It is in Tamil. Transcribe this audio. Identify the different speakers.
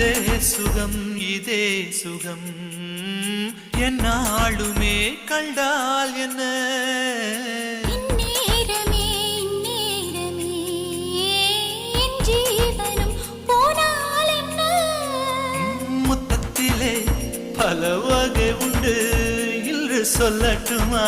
Speaker 1: இதே சுகம் இதே சுகம் என்னாலுமே கண்டால் என்ன முத்தத்திலே பல வகை உண்டு என்று சொல்லட்டுமா